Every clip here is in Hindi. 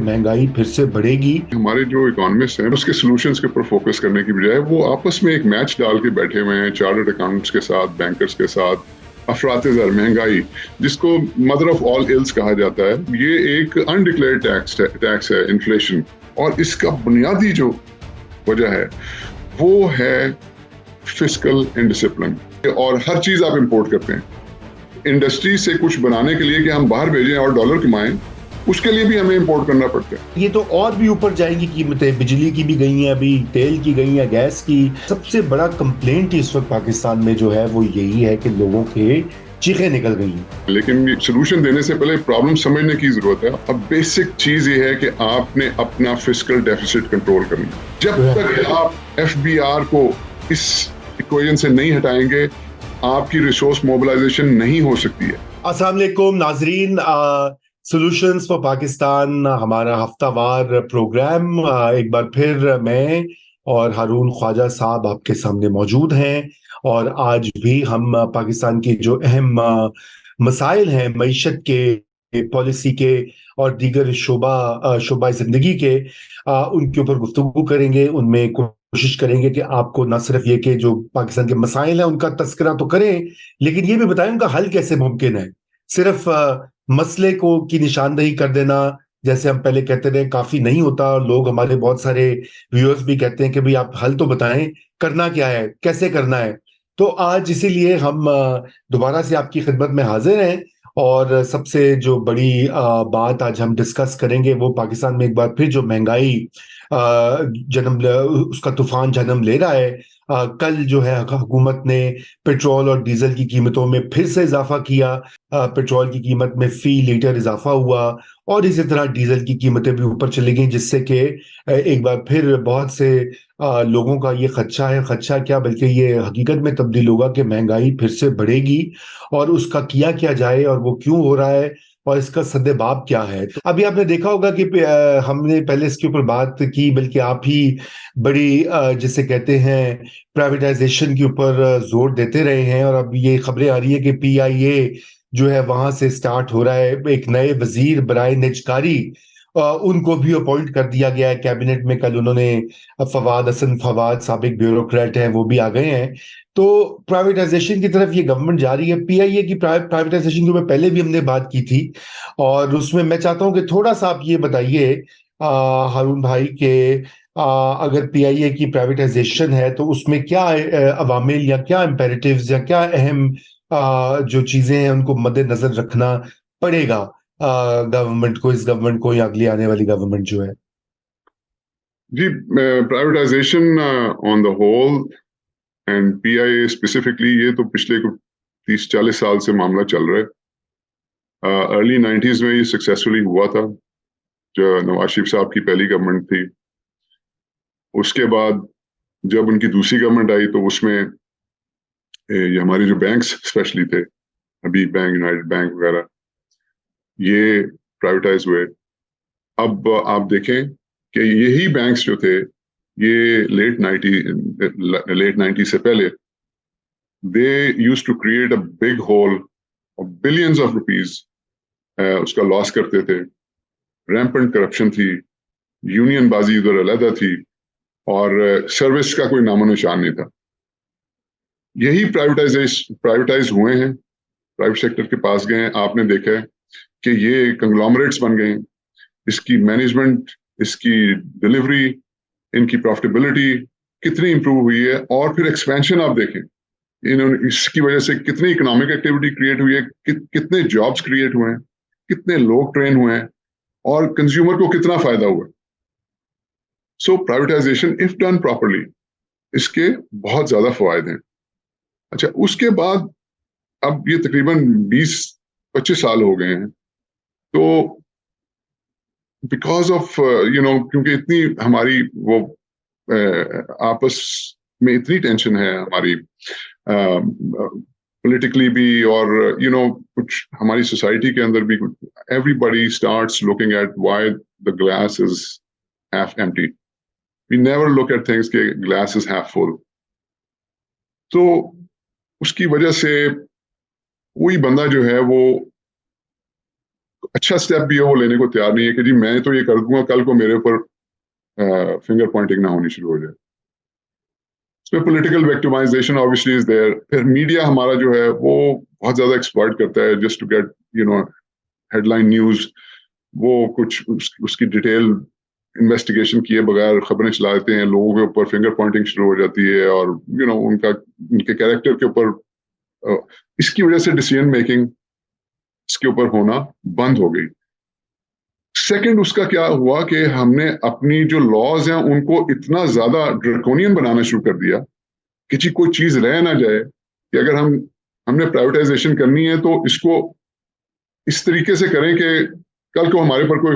महंगाई फिर से बढ़ेगी। हमारे जो इकोनॉमिस्ट हैं उसके सॉल्यूशंस के ऊपर फोकस करने की बजाय वो आपस में एक मैच डाल के बैठे हुए हैं, चार्टर्ड अकाउंट्स के साथ, बैंकर्स के साथ। अफरात-ए-ज़र महंगाई, जिसको मदर ऑफ ऑल इल्स कहा जाता है, ये एक अनडिक्लेयर्ड टैक्स है इन्फ्लेशन। और इसका बुनियादी जो वजह है वो है फिस्कल इनडिसिप्लिन। और हर चीज आप इंपोर्ट करते हैं इंडस्ट्री से कुछ बनाने के लिए कि हम बाहर भेजें और डॉलर कमाएं, उसके लिए भी हमें इंपोर्ट करना पड़ता है। ये तो और भी ऊपर जाएंगी कीमतें, बिजली की भी गई हैं, अभी तेल की गई हैं, गैस की। सबसे बड़ा कंप्लेंट इस वक्त पाकिस्तान में जो है वो यही है कि लोगों के चीखें निकल गई हैं। लेकिन सोल्यूशन देने से पहले प्रॉब्लम समझने की जरूरत है। अब बेसिक चीज ये है कि आपने अपना फिस्कल डेफिसिट कंट्रोल करना। जब तक आप एफबीआर को इस इक्वेशन से नहीं हटाएंगे, आपकी रिसोर्स मोबिलाइजेशन नहीं हो सकती है। अस्सलाम वालेकुम नाजरीन, सॉल्यूशंस फॉर पाकिस्तान हमारा हफ्तावार प्रोग्राम, एक बार फिर मैं और हारून ख्वाजा साहब आपके सामने मौजूद हैं। और आज भी हम पाकिस्तान की जो अहम मसाइल हैं मईशत के, पॉलिसी के और दीगर शोबा जिंदगी के, उनके ऊपर गुफ्तगू करेंगे। उनमें कोशिश करेंगे कि आपको न सिर्फ ये कि जो पाकिस्तान के मसाइल हैं उनका तस्करा तो करें, लेकिन ये भी बताएं उनका हल कैसे मुमकिन है। सिर्फ मसले को की निशानदेही कर देना, जैसे हम पहले कहते रहे, काफी नहीं होता। और लोग, हमारे बहुत सारे व्यूअर्स भी कहते हैं कि भाई आप हल तो बताएं, करना क्या है, कैसे करना है। तो आज इसीलिए हम दोबारा से आपकी खिदमत में हाजिर हैं। और सबसे जो बड़ी बात आज हम डिस्कस करेंगे वो पाकिस्तान में एक बार फिर जो महंगाई उसका तूफान जन्म ले रहा है। कल जो है हुकूमत ने पेट्रोल और डीजल की कीमतों में फिर से इजाफा किया। पेट्रोल की कीमत में फी लीटर इजाफा हुआ और इसी तरह डीजल की कीमतें भी ऊपर चली गई, जिससे कि एक बार फिर बहुत से लोगों का ये खदशा है, खदशा क्या बल्कि ये हकीकत में तब्दील होगा कि महंगाई फिर से बढ़ेगी। और उसका किया क्या जाए और वो क्यों हो रहा है और इसका सद्देबाब क्या है। तो अभी आपने देखा होगा कि हमने पहले इसके ऊपर बात की, बल्कि आप ही बड़ी जिसे कहते हैं प्राइवेटाइजेशन के ऊपर जोर देते रहे हैं। और अब ये खबरें आ रही है कि पीआईए जो है वहां से स्टार्ट हो रहा है, एक नए वजीर बराए निजकारी उनको भी अपॉइंट कर दिया गया है कैबिनेट में। कल उन्होंने फवाद हसन फवाद, साबिक ब्यूरोक्रेट हैं, वो भी आ गए हैं। तो प्राइवेटाइजेशन की तरफ ये गवर्नमेंट जा रही है। पीआईए की प्राइवेटाइजेशन के ऊपर पहले भी हमने बात की थी और उसमें मैं चाहता हूं कि थोड़ा सा आप ये बताइए हारून भाई के, अगर पीआईए की प्राइवेटाइजेशन है तो उसमें क्या अवामिल या क्या इम्पेरेटिव्स या क्या अहम जो चीजें हैं उनको मद्देनजर रखना पड़ेगा गवर्नमेंट को, इस गवर्नमेंट को या अगली आने वाली गवर्नमेंट जो है। जी, privatisation on the whole and PIA specifically, ये तो पिछले 30-40 साल से मामला चल रहा है। अर्ली 90s में ये सक्सेसफुली हुआ था, जो नवाज शरीफ साहब की पहली गवर्नमेंट थी। उसके बाद जब उनकी दूसरी गवर्नमेंट आई तो उसमें ये हमारे जो बैंक्स स्पेशली थे, अभी बैंक, यूनाइटेड बैंक वगैरह, ये प्राइवेटाइज हुए। अब आप देखें कि यही बैंक्स जो थे, ये लेट 90 से पहले, they use to create a big hole of billions of rupees, उसका लॉस करते थे। रैम्पेंट करप्शन थी, यूनियन बाजी उधर अलहदा थी, और सर्विस का कोई नामो निशान नहीं था। यही प्राइवेटाइज हुए हैं, प्राइवेट सेक्टर के पास गए हैं। आपने देखा है कि ये कंग्लोमरेट्स बन गए हैं। इसकी मैनेजमेंट, इसकी डिलीवरी, इनकी प्रॉफिटेबिलिटी कितनी इंप्रूव हुई है। और फिर एक्सपेंशन आप देखें, इन्होंने इसकी वजह से कितनी इकोनॉमिक एक्टिविटी क्रिएट हुई है, कितने जॉब्स क्रिएट हुए हैं, कितने लोग ट्रेन हुए हैं, और कंज्यूमर को कितना फायदा हुआ। सो प्राइवेटाइजेशन इफ डन प्रॉपरली, इसके बहुत ज्यादा फायदे हैं। अच्छा, उसके बाद अब ये तकरीबन 20-25 साल हो गए हैं। तो बिकॉज ऑफ क्योंकि इतनी हमारी वो आपस में इतनी टेंशन है हमारी, पॉलिटिकली भी, और कुछ हमारी सोसाइटी के अंदर भी, everybody starts looking at why the glass is half empty. We never look at things के ग्लास इज हाफ फुल। तो उसकी वजह से कोई बंदा जो है वो अच्छा स्टेप भी है वो लेने को तैयार नहीं है कि जी मैं तो ये कर दूंगा, कल को मेरे ऊपर फिंगर पॉइंटिंग ना होनी शुरू हो जाए। इसमें political victimisation obviously is there. फिर मीडिया हमारा जो है वो बहुत ज्यादा एक्सप्लॉइट करता है just to get headline news. वो कुछ उसकी डिटेल इन्वेस्टिगेशन किए बगैर खबरें चला देते हैं, लोगों के ऊपर फिंगर पॉइंटिंग शुरू हो जाती है और उनके कैरेक्टर के ऊपर इसकी वजह से डिसीजन मेकिंग इसके ऊपर होना बंद हो गई। सेकंड उसका क्या हुआ कि हमने अपनी जो लॉज हैं उनको इतना ज्यादा ड्रैकोनियन बनाना शुरू कर दिया कि जी कोई चीज रह ना जाए कि अगर हमने प्राइवेटाइजेशन करनी है तो इसको इस तरीके से करें कि कल को हमारे पर कोई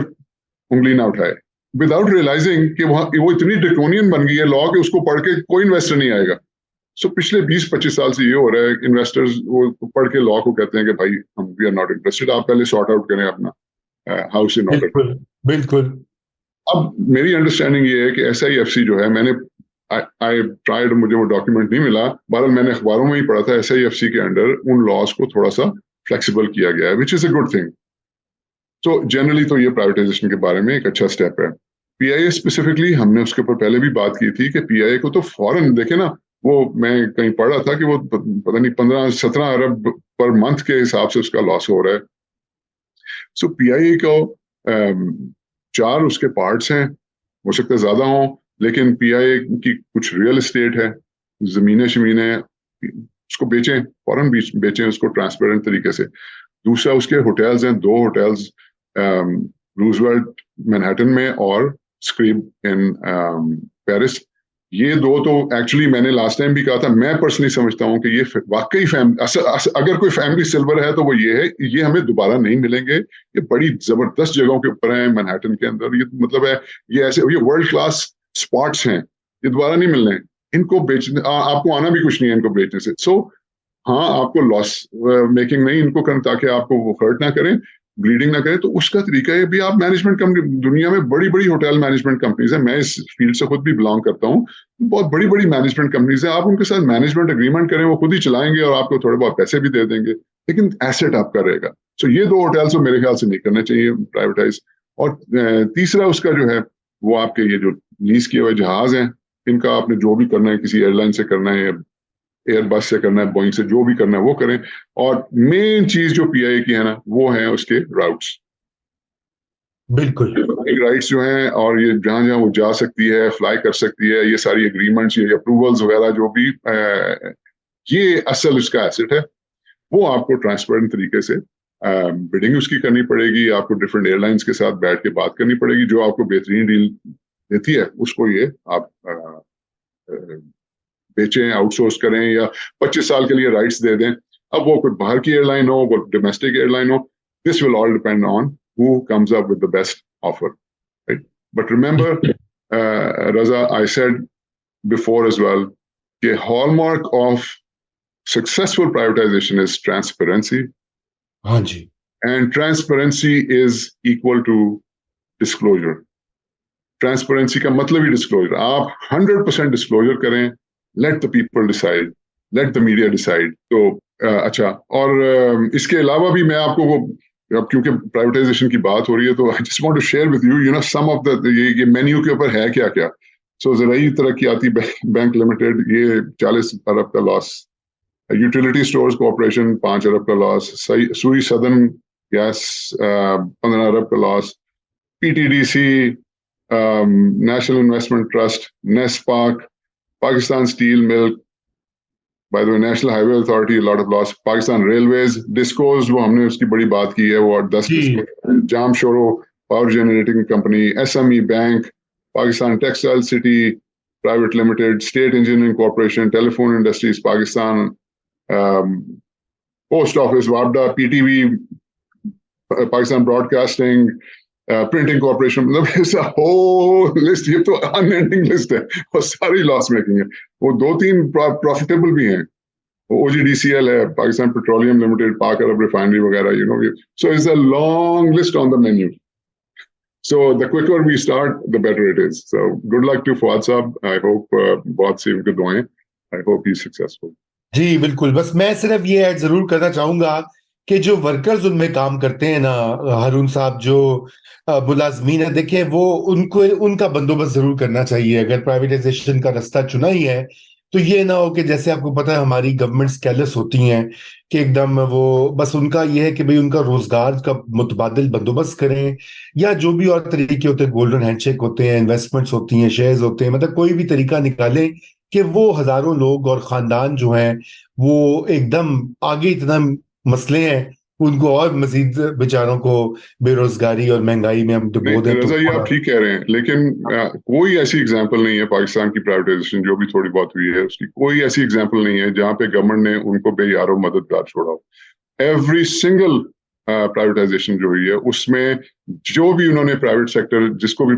उंगली ना उठाए, विदाउट रियलाइजिंग कि वो इतनी ड्रैकोनियन बन गई है लॉ कि उसको पढ़ के कोई इन्वेस्टर नहीं आएगा। सो पिछले 20-25 साल से ये हो रहा है कि इन्वेस्टर्स वो पढ़ के लॉ को कहते हैं कि भाई हम वी आर नॉट इंटरेस्टेड, आप पहले सॉर्ट आउट करें अपना हाउस इन ऑर्डर। बिल्कुल बिल्कुल। अब मेरी अंडरस्टैंडिंग ये है कि SIFC जो है, मैंने आई ट्राइड, मुझे वो डॉक्यूमेंट नहीं मिला, बहरहाल मैंने अखबारों में ही पढ़ा था, SIFC के अंडर उन लॉज को थोड़ा सा फ्लेक्सिबल किया गया है, which is a good thing. तो जनरली तो ये प्राइवेटाइजेशन के बारे में एक अच्छा स्टेप है। PIA स्पेसिफिकली हमने उसके ऊपर पहले भी बात की थी कि PIA को तो फौरन देखे ना, वो मैं कहीं पढ़ रहा था कि वो पता नहीं 15-17 अरब पर मंथ के हिसाब से उसका लॉस हो रहा है। सो PIA को 4 उसके पार्ट्स हैं, हो सकता है ज्यादा हो, लेकिन PIA की कुछ रियल एस्टेट है, जमीनें शमीनें, उसको बेचें, फौरन बेचें उसको ट्रांसपेरेंट तरीके से। दूसरा उसके होटल्स हैं, 2 होटल्स रूजवेल्ट मैनहट्टन में और स्क्रीब इन पेरिस। ये 2 तो एक्चुअली मैंने लास्ट टाइम भी कहा था, मैं पर्सनली समझता हूँ कि ये वाकई अगर कोई फैमिली सिल्वर है तो वो ये है, ये हमें दोबारा नहीं मिलेंगे। ये बड़ी जबरदस्त जगहों के ऊपर हैं मैनहट्टन के अंदर, ये मतलब है ये ऐसे ये वर्ल्ड क्लास स्पॉट्स हैं, ये दोबारा नहीं मिलने। इनको बेचने आपको आना भी कुछ नहीं है इनको बेचने से। सो हाँ, आपको लॉस मेकिंग नहीं इनको करना, ताकि आपको वो हर्ट ना करें, ब्लीडिंग ना करें, तो उसका तरीका है भी आप मैनेजमेंट कंपनी, दुनिया में बड़ी बड़ी होटल मैनेजमेंट कंपनीज है, मैं इस फील्ड से खुद भी बिलोंग करता हूँ, बहुत बड़ी बड़ी मैनेजमेंट कंपनीज है, आप उनके साथ मैनेजमेंट एग्रीमेंट करें, वो खुद ही चलाएंगे और आपको थोड़े बहुत पैसे भी दे देंगे, लेकिन एसेट आपका रहेगा। सो ये 2 होटल्स तो मेरे ख्याल से नहीं करने चाहिए प्राइवेटाइज। और तीसरा उसका जो है वो आपके ये जो लीज किए हुए जहाज हैं, इनका आपने जो भी करना है, किसी एयरलाइन से करना है, एयरबस से करना है, बोइंग से, जो भी करना है वो करें। और मेन चीज जो PIA की है ना, वो है उसके राउट्स, बिल्कुल राइट्स जो हैं, और ये जहां जहां वो जा सकती है, फ्लाई कर सकती है, ये सारी एग्रीमेंट्स, ये अप्रूवल्स वगैरह जो भी, ये असल उसका एसेट है। वो आपको ट्रांसपेरेंट तरीके से बिडिंग उसकी करनी पड़ेगी, आपको डिफरेंट एयरलाइंस के साथ बैठ के बात करनी पड़ेगी, जो आपको बेहतरीन डील देती है उसको ये आप बेचें, आउटसोर्स करें, या 25 साल के लिए राइट्स दे दें। अब वो कोई बाहर की एयरलाइन हो, वो डोमेस्टिक एयरलाइन हो, this will all depend on who comes up with the best offer, right? But remember Raza, I said before as well, the hallmark of successful privatization is transparency. हाँ जी। And transparency is equal to disclosure. Transparency का मतलब ही disclosure. आप 100% disclosure करें, let the people decide, let the media decide. तो अच्छा, और इसके अलावा भी मैं आपको वो, अब क्योंकि प्राइवेटाइजेशन की बात हो रही है, तो I just want to share with you some of the, ये मेन्यू के ऊपर है क्या क्या। सो ज़राई तरक्याती बैंक लिमिटेड, ये 40 अरब का लॉस, यूटिलिटी स्टोर्स कॉर्पोरेशन 5 अरब का लॉस, सुई सदर्न गैस 15 अरब का loss, PTDC, national investment trust, NESPAK, Pakistan Steel Mill, by the way, National Highway Authority, a lot of loss. Pakistan Railways, Discos, वो हमने उसकी बड़ी बात की है, वो 10 disco, Jamshoro Power Generating Company, SME Bank, Pakistan Textile City Private Limited, State Engineering Corporation, Telephone Industries Pakistan, Post Office, WAPDA, PTV, Pakistan Broadcasting, printing corporation, मतलब इट्स अ होल लिस्ट, ये तो अनएंडिंग लिस्ट है, और सारी लॉस मेकिंग है। वो 2-3 प्रॉफिटेबल भी हैं, OGDCL है, पाकिस्तान पेट्रोलियम लिमिटेड, पाक अरब रिफाइनरी वगैरह, so it's a long list on the menu. So the quicker we start, the better it is. So good luck to Fuad Saab. I hope बहुत सी उनकी दुआएं, I hope he's successful. जी बिल्कुल, बस मैं सिर्फ ये ऐड जरूर करना चाहूंगा कि जो वर्कर्स उनमें काम करते हैं ना, हारून साहब, जो मुलाजमीन है, देखें वो उनको उनका बंदोबस्त जरूर करना चाहिए। अगर प्राइवेटाइजेशन का रास्ता चुना ही है तो ये ना हो कि जैसे आपको पता है हमारी गवर्नमेंट्स कैरलेस होती हैं कि एकदम वो बस उनका ये है कि भाई उनका रोजगार का मुतबादिल बंदोबस्त करें, या जो भी और तरीके होते हैं, गोल्डन हैंडशेक होते हैं, इन्वेस्टमेंट्स होती हैं, शेयर्स होते हैं, मतलब कोई भी तरीका निकालें कि वो हजारों लोग और खानदान जो हैं वो एकदम आगे, इतना मसले हैं उनको और मजीद बेचारों को बेरोजगारी और महंगाई में हम डुबो नहीं दें तो रजा, ये आप और। ठीक कह रहे हैं, लेकिन कोई ऐसी एग्जांपल नहीं है पाकिस्तान की प्राइवेटाइजेशन जो भी थोड़ी बहुत हुई है उसकी कोई ऐसी एग्जांपल नहीं है जहां पे गवर्नमेंट ने उनको बेयारो मददगार छोड़ा हो। एवरी सिंगल प्राइवेटाइजेशन जो हुई है उसमें जो भी उन्होंने प्राइवेट सेक्टर जिसको भी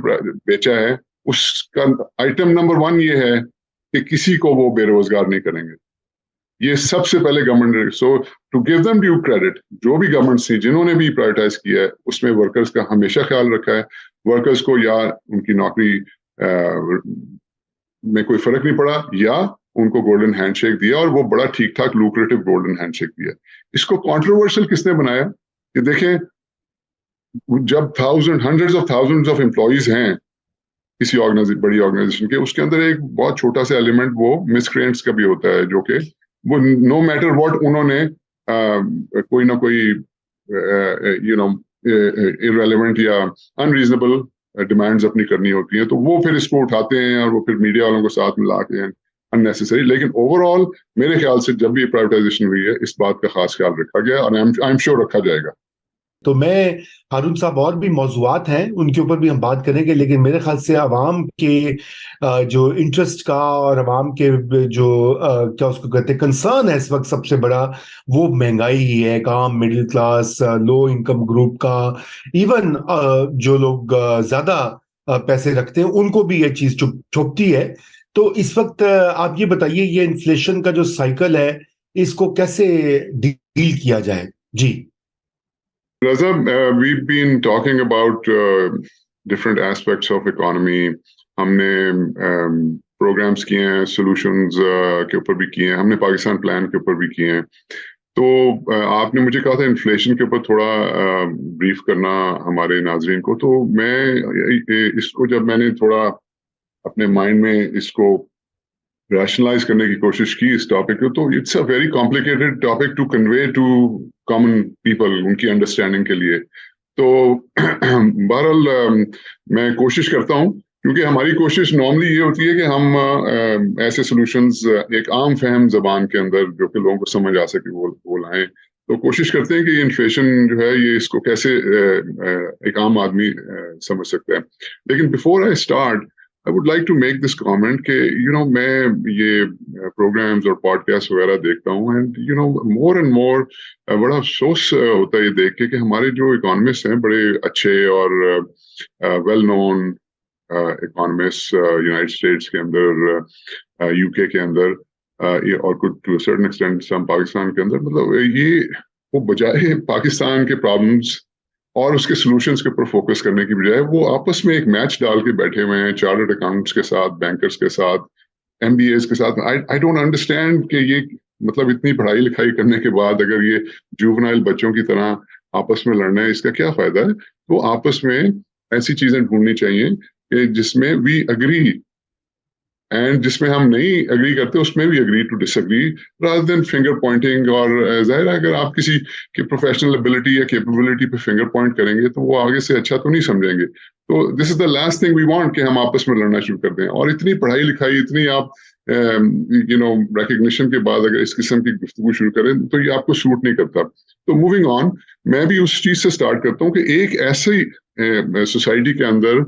बेचा है, उसका आइटम नंबर 1 ये है कि किसी को वो बेरोजगार नहीं करेंगे। ये सबसे पहले government, so to give them due credit, जो भी गवर्नमेंट थी जिन्होंने भी प्राइवेटाइज किया है उसमें वर्कर्स का हमेशा ख्याल रखा है। वर्कर्स को या उनकी नौकरी में कोई फर्क नहीं पड़ा, या उनको गोल्डन हैंडशेक दिया, और वो बड़ा ठीक ठाक लुक्रेटिव गोल्डन हैंडशेक दिया। इसको कंट्रोवर्शियल किसने बनाया कि देखें, जब hundreds of thousands of employees हैं किसी बड़ी ऑर्गेनाइजेशन के, उसके अंदर एक बहुत छोटा सा एलिमेंट वो मिसक्रिएंट्स का भी होता है, जो कि वो नो मैटर व्हाट उन्होंने कोई ना कोई इररेलेवेंट या अनरीजनेबल डिमांड्स अपनी करनी होती हैं, तो वो फिर इसको उठाते हैं और वो फिर मीडिया वालों को साथ मिला के अननेसेसरी। लेकिन ओवरऑल मेरे ख्याल से जब भी प्राइवेटाइजेशन हुई है इस बात का खास ख्याल रखा गया, और आई एम श्योर रखा जाएगा। तो मैं, हारून साहब, और भी मौजूआत हैं उनके ऊपर भी हम बात करेंगे, लेकिन मेरे ख्याल से आवाम के जो इंटरेस्ट का और आवाम के जो क्या उसको कहते हैं कंसर्न है इस वक्त सबसे बड़ा, वो महंगाई ही है। काम middle class, low income group का, इवन जो लोग ज्यादा पैसे रखते हैं उनको भी ये चीज चुभती है। तो इस वक्त आप ये बताइए, ये इन्फ्लेशन का जो साइकिल है इसको कैसे डील किया जाए? जी। Raza, we've been talking about different aspects of economy. हमने प्रोग्राम्स किए हैं, सॉल्यूशंस के ऊपर भी किए हैं, हमने पाकिस्तान प्लान के ऊपर भी किए हैं। तो आपने मुझे कहा था इन्फ्लेशन के ऊपर थोड़ा ब्रीफ करना हमारे नाजरीन को, तो मैं इसको जब मैंने थोड़ा अपने माइंड में इसको रैशनलाइज करने की कोशिश की इस टॉपिक को, तो it's a very complicated topic to convey to common people उनकी अंडरस्टैंडिंग के लिए। तो बहरहाल मैं कोशिश करता हूँ, क्योंकि हमारी कोशिश नॉर्मली ये होती है कि हम ऐसे सॉल्यूशंस एक आम फहम जबान के अंदर जो कि लोगों को समझ आ सके वो लाएं। तो कोशिश करते हैं कि इन्फ्लेशन जो है ये इसको कैसे एक आम आदमी समझ सकता है। लेकिन before I start, I would like to make this comment कि मैं ये प्रोग्राम्स और पॉडकास्ट वगैरह देखता हूँ, एंड मोर एंड मोर बड़ा अफसोस होता है ये देख के कि हमारे जो इकोनॉमिस्ट हैं बड़े अच्छे और well known economist United states के अंदर, यूके के अंदर, और कुछ टू सर्टेन एक्सटेंट सम पाकिस्तान के अंदर, मतलब ये वो बजाय पाकिस्तान के प्रॉब्लम्स और उसके सॉल्यूशंस के ऊपर फोकस करने की बजाय वो आपस में एक मैच डाल के बैठे हुए हैं, चार्टर्ड अकाउंट्स के साथ, बैंकर्स के साथ, एमबीएस के साथ। आई डोंट अंडरस्टैंड कि ये मतलब इतनी पढ़ाई लिखाई करने के बाद अगर ये जुवेनाइल बच्चों की तरह आपस में लड़ना है, इसका क्या फायदा है? तो आपस में ऐसी चीजें ढूंढनी चाहिए कि जिसमें वी अग्री, एंड जिसमें हम नहीं अग्री करते उसमें भी agree to disagree, rather than finger pointing. और जाहिर है अगर आप किसी की प्रोफेशनल एबिलिटी या कैपेबिलिटी पे फिंगर पॉइंट करेंगे तो वो आगे से अच्छा तो नहीं समझेंगे। तो this is the last thing we want कि हम आपस में लड़ना शुरू कर दें। और इतनी पढ़ाई लिखाई, इतनी आप रिकग्निशन के बाद अगर इस किस्म की गुफ्तगू शुरू करें तो ये आपको सूट नहीं करता। तो मूविंग ऑन, मैं भी उस चीज से स्टार्ट करता हूँ कि एक ऐसी सोसाइटी के अंदर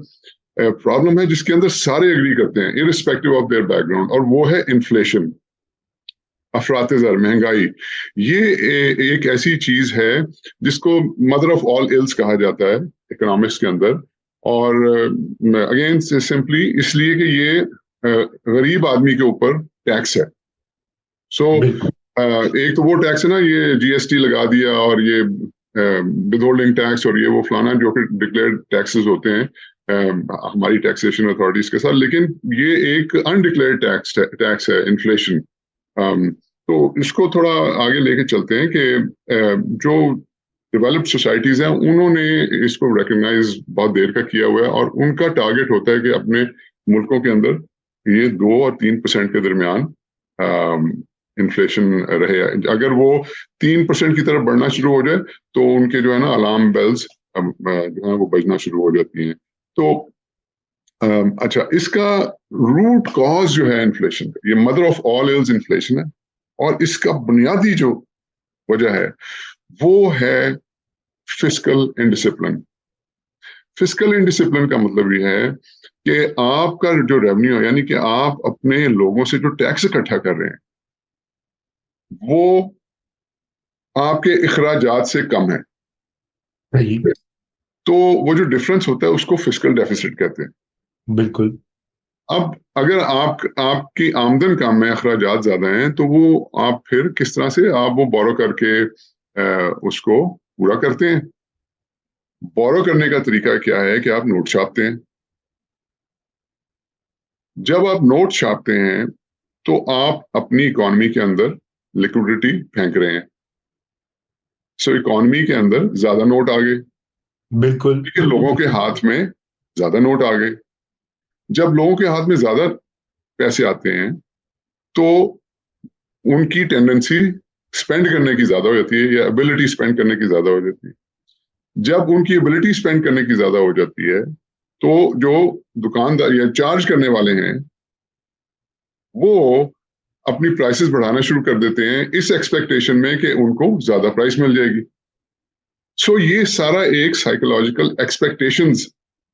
प्रॉब्लम है जिसके अंदर सारे एग्री करते हैं इरिस्पेक्टिव ऑफ देयर बैकग्राउंड, और वो है इन्फ्लेशन, अफरातज़र, महंगाई। ये एक ऐसी चीज है जिसको मदर ऑफ ऑल इल्स कहा जाता है इकोनॉमिक्स के अंदर। और अगेन सिंपली इसलिए कि ये गरीब आदमी के ऊपर टैक्स है। सो एक तो वो टैक्स है ना, ये जीएसटी लगा दिया, और ये विदहोल्डिंग टैक्स और ये वो फलाना, जो कि डिक्लेयर्ड टैक्सेस होते हैं हमारी टैक्सेशन अथॉरिटीज के साथ। लेकिन ये एक अनडिक्लेयर्ड टैक्स है, इन्फ्लेशन। तो इसको थोड़ा आगे लेके चलते हैं कि जो डेवलप्ड सोसाइटीज हैं उन्होंने इसको रिकग्नाइज बहुत देर का किया हुआ है और उनका टारगेट होता है कि अपने मुल्कों के अंदर ये 2 और 3% के दरमियान इन्फ्लेशन रहे। अगर वो 3% की तरफ बढ़ना शुरू हो जाए तो उनके जो है ना अलार्म बेल्स जो है वो बजना शुरू हो जाती हैं। तो अच्छा, इसका रूट कॉज जो है इन्फ्लेशन का, ये mother of all ills inflation है, और इसका बुनियादी जो वजह है वो है फिस्कल इनडिसिप्लिन। फिस्कल इनडिसिप्लिन का मतलब ये है कि आपका जो रेवेन्यू है, यानी कि आप अपने लोगों से जो टैक्स इकट्ठा कर रहे हैं वो आपके अखराजात से कम है। सही, तो वो जो डिफरेंस होता है उसको फिस्कल डेफिसिट कहते हैं। बिल्कुल। अब अगर आपकी आमदन कम है, अखराजात ज्यादा हैं, तो वो आप फिर किस तरह से आप वो बोरो करके उसको पूरा करते हैं। बोरो करने का तरीका क्या है कि आप नोट छापते हैं। जब आप नोट छापते हैं तो आप अपनी इकोनॉमी के अंदर लिक्विडिटी फेंक रहे हैं। सो इकोनॉमी के अंदर ज्यादा नोट आ गए, बिल्कुल। ठीक है, लोगों के हाथ में ज्यादा नोट आ गए। जब लोगों के हाथ में ज्यादा पैसे आते हैं तो उनकी टेंडेंसी स्पेंड करने की ज्यादा हो जाती है, या एबिलिटी स्पेंड करने की ज्यादा हो जाती है। जब उनकी एबिलिटी स्पेंड करने की ज्यादा हो जाती है तो जो दुकानदार या चार्ज करने वाले हैं वो अपनी प्राइसेस बढ़ाना शुरू कर देते हैं इस एक्सपेक्टेशन में कि उनको ज्यादा प्राइस मिल जाएगी। सो ये सारा एक साइकोलॉजिकल एक्सपेक्टेशंस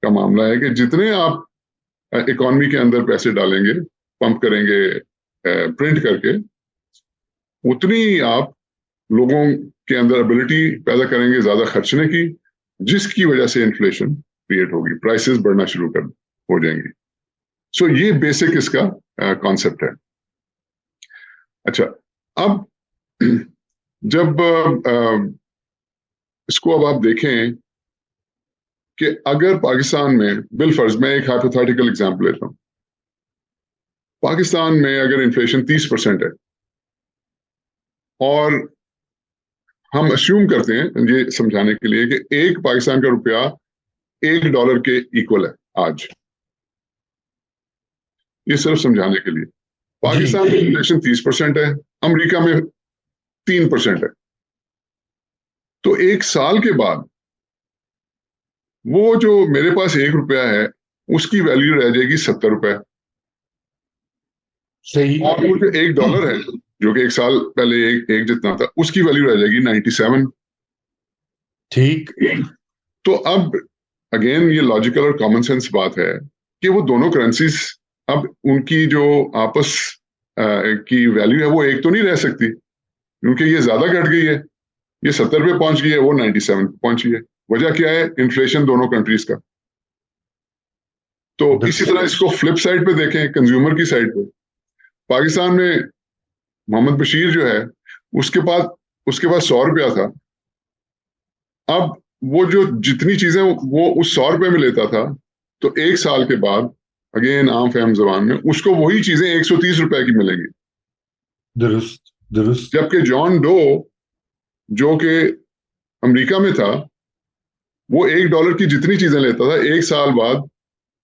का मामला है कि जितने आप इकोनॉमी के अंदर पैसे डालेंगे, पंप करेंगे प्रिंट करके, उतनी आप लोगों के अंदर एबिलिटी पैदा करेंगे ज्यादा खर्चने की, जिसकी वजह से इन्फ्लेशन क्रिएट होगी, प्राइसेस बढ़ना शुरू कर हो जाएंगी। सो ये बेसिक इसका कॉन्सेप्ट है। अच्छा, अब जब इसको अब आप देखें कि अगर पाकिस्तान में, बिलफर्ज मैं एक हाइपोथेटिकल एग्जांपल लेता हूं, पाकिस्तान में अगर इन्फ्लेशन 30% है और हम अस्यूम करते हैं ये समझाने के लिए कि एक पाकिस्तान का रुपया $1 के इक्वल है आज, ये सिर्फ समझाने के लिए। जी, पाकिस्तान में इन्फ्लेशन 30% है, अमेरिका में 3% है। तो एक साल के बाद वो जो मेरे पास $1 है उसकी वैल्यू रह जाएगी $70, सही। और वो जो $1 है जो कि एक साल पहले एक जितना था उसकी वैल्यू रह जाएगी 97। ठीक। तो अब अगेन ये लॉजिकल और कॉमन सेंस बात है कि वो दोनों करेंसीज अब उनकी जो आपस की वैल्यू है वो एक तो नहीं रह सकती, क्योंकि ये ज्यादा घट गई है, ये 70 पे पहुंच गई है, वो 97 पे पहुंच गई है। वजह क्या है? इन्फ्लेशन दोनों कंट्रीज का। तो इसी तरह इसको फ्लिप साइड पे देखें, कंज्यूमर की साइड पे, पाकिस्तान में मोहम्मद बशीर जो है उसके पास $100 था। अब वो जो जितनी चीजें वो उस $100 में लेता था, तो एक साल के बाद अगेन आम फहम जबान में उसको वही चीजें $130 की मिलेंगी। दुरुस्त, दुरुस्त। जबकि जॉन डो जो कि अमेरिका में था वो $1 की जितनी चीजें लेता था, एक साल बाद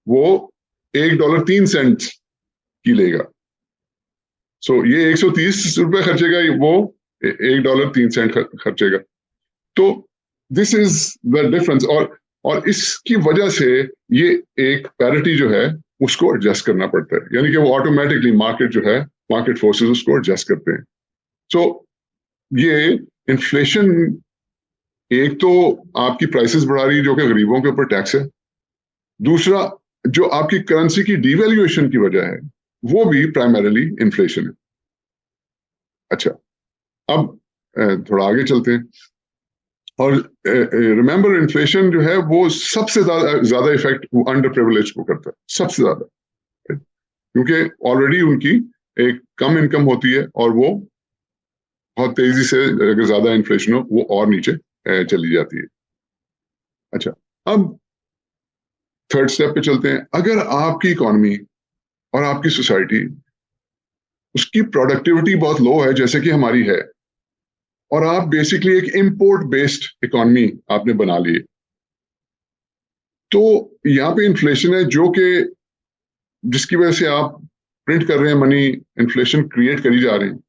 वो $1.03 की लेगा। सो ये $130 खर्चेगा, वो $1.03 खर्चेगा। तो दिस इज द डिफरेंस। और इसकी वजह से ये एक पैरिटी जो है उसको एडजस्ट करना पड़ता है, यानी कि वो ऑटोमेटिकली मार्केट जो है, मार्केट फोर्सेस उसको एडजस्ट करते हैं। सो ये इन्फ्लेशन एक तो आपकी प्राइसेस बढ़ा रही है जो कि गरीबों के ऊपर टैक्स है, दूसरा जो आपकी करेंसी की डिवैल्यूएशन की वजह है वो भी प्राइमरीली इन्फ्लेशन है। अच्छा, अब थोड़ा आगे चलते हैं। और रिमेंबर, इन्फ्लेशन जो है वो सबसे ज्यादा इफेक्ट अंडर प्रिविलेज को करता है, सबसे ज्यादा, क्योंकि ऑलरेडी उनकी एक कम इनकम होती है और वो बहुत तेजी से, अगर ज्यादा इन्फ्लेशन हो, वो और नीचे चली जाती है। अच्छा, अब थर्ड स्टेप पे चलते हैं। अगर आपकी इकोनॉमी और आपकी सोसाइटी उसकी प्रोडक्टिविटी बहुत लो है जैसे कि हमारी है, और आप बेसिकली एक इंपोर्ट बेस्ड इकोनॉमी आपने बना ली, तो यहाँ पे इन्फ्लेशन है जो कि जिसकी वजह से आप प्रिंट कर रहे हैं मनी, इन्फ्लेशन क्रिएट करी जा रहे हैं,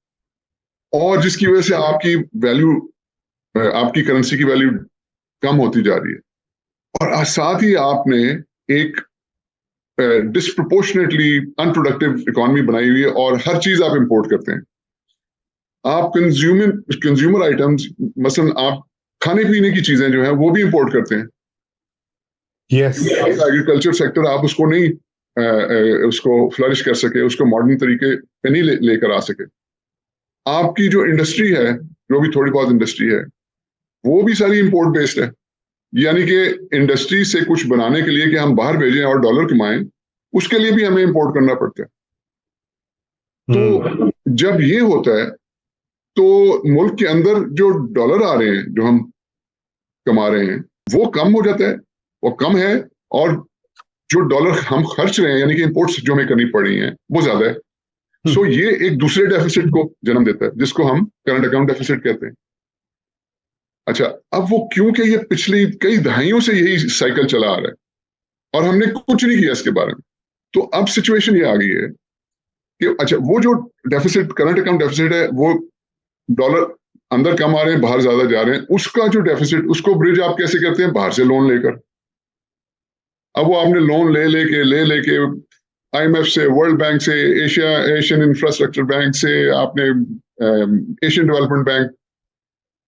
और जिसकी वजह से आपकी वैल्यू, आपकी करेंसी की वैल्यू कम होती जा रही है, और साथ ही आपने एक डिस्प्रोपोर्शनेटली अनप्रोडक्टिव इकोनॉमी बनाई हुई है, और हर चीज आप इंपोर्ट करते हैं। आप कंज्यूमर आइटम्स, मसलन आप खाने पीने की चीजें जो है वो भी इंपोर्ट करते हैं। यस, एग्रीकल्चर सेक्टर आप उसको नहीं उसको फ्लरिश कर सके, उसको मॉडर्न तरीके पे नहीं लेकर आ सके। आपकी जो इंडस्ट्री है, जो भी थोड़ी बहुत इंडस्ट्री है, वो भी सारी इंपोर्ट बेस्ड है। यानी कि इंडस्ट्री से कुछ बनाने के लिए कि हम बाहर भेजें और डॉलर कमाएं, उसके लिए भी हमें इंपोर्ट करना पड़ता है। तो जब ये होता है तो मुल्क के अंदर जो डॉलर आ रहे हैं, जो हम कमा रहे हैं, वो कम हो जाता है, वो कम है, और जो डॉलर हम खर्च रहे हैं, यानी कि इंपोर्ट्स जो हमें करनी पड़ रही हैं, वो ज्यादा है। सो ये एक दूसरे डेफिसिट को जन्म देता है, जिसको हम करंट अकाउंट डेफिसिट कहते हैं। अच्छा, अब वो क्योंकि ये पिछली कई दहाइयों से यही साइकिल चला आ रहा है और हमने कुछ नहीं किया इसके बारे में, तो अब सिचुएशन ये आ गई है कि अच्छा, वो जो डेफिसिट, करंट अकाउंट डेफिसिट है, वो डॉलर अंदर कम आ रहे हैं, बाहर ज्यादा जा रहे हैं, उसका जो डेफिसिट, उसको ब्रिज आप कैसे करते हैं? बाहर से लोन लेकर। अब वो आपने लोन ले लेके आईएमएफ से, वर्ल्ड बैंक से, एशियन इंफ्रास्ट्रक्चर बैंक से, आपने एशियन डेवलपमेंट बैंक,